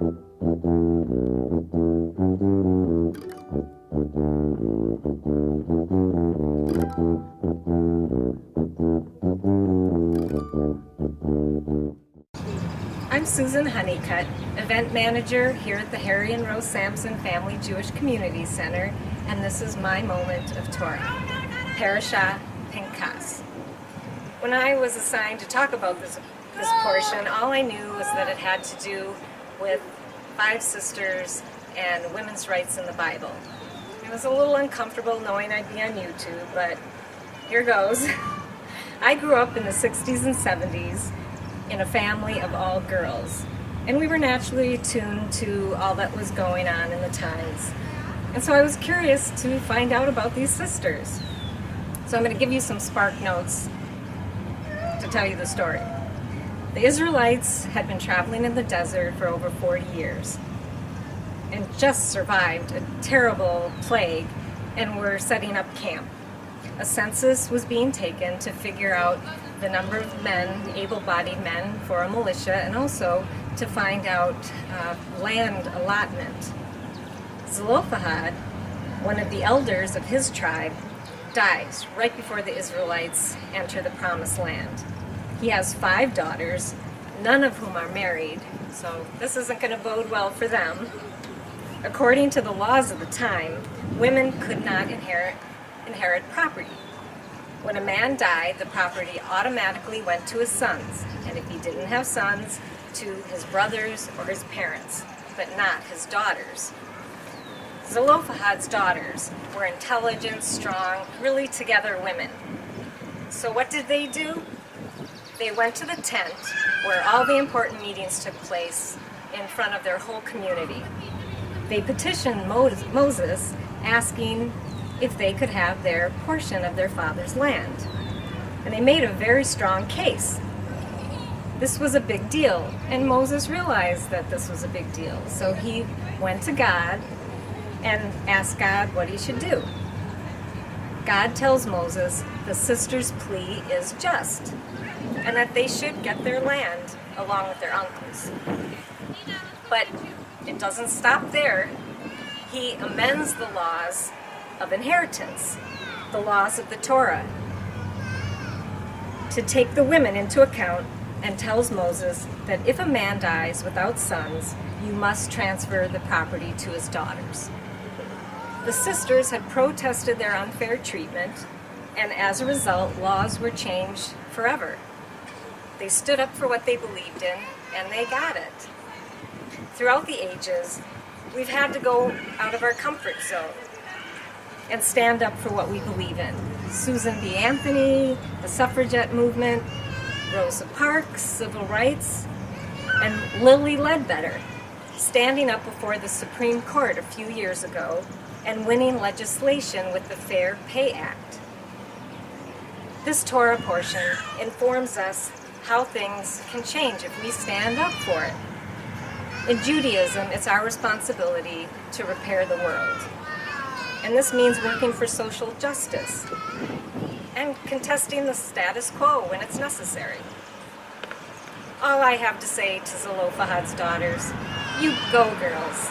I'm Susan Hunnicutt, event manager here at the Harry and Rose Samson Family Jewish Community Center, and this is my Moment of Torah, Parashah Pinchas. When I was assigned to talk about this portion, all I knew was that it had to do with 5 sisters and women's rights in the Bible. It was a little uncomfortable knowing I'd be on YouTube, but here goes. I grew up in the 60s and 70s in a family of all girls, and we were naturally attuned to all that was going on in the times. And so I was curious to find out about these sisters. So I'm going to give you some spark notes to tell you the story. The Israelites had been traveling in the desert for over 40 years and just survived a terrible plague and were setting up camp. A census was being taken to figure out the number of men, able-bodied men, for a militia, and also to find out land allotment. Zelophehad, one of the elders of his tribe, dies right before the Israelites enter the Promised Land. He has 5 daughters, none of whom are married, so this isn't going to bode well for them. According to the laws of the time, women could not inherit property. When a man died, the property automatically went to his sons, and if he didn't have sons, to his brothers or his parents, but not his daughters. Zelophehad's daughters were intelligent, strong, really together women. So what did they do? They went to the tent where all the important meetings took place in front of their whole community. They petitioned Moses, asking if they could have their portion of their father's land. And they made a very strong case. This was a big deal, and Moses realized that this was a big deal. So he went to God and asked God what he should do. God tells Moses the sisters' plea is just, and that they should get their land along with their uncles. But it doesn't stop there. He amends the laws of inheritance, the laws of the Torah, to take the women into account, and tells Moses that if a man dies without sons, you must transfer the property to his daughters. The sisters had protested their unfair treatment, and as a result, laws were changed forever. They stood up for what they believed in, and they got it. Throughout the ages, we've had to go out of our comfort zone and stand up for what we believe in. Susan B. Anthony, the suffragette movement, Rosa Parks, civil rights, and Lilly Ledbetter, standing up before the Supreme Court a few years ago and winning legislation with the Fair Pay Act. This Torah portion informs us how things can change if we stand up for it. In Judaism, it's our responsibility to repair the world. And this means working for social justice and contesting the status quo when it's necessary. All I have to say to Zelophehad's daughters, you go, girls.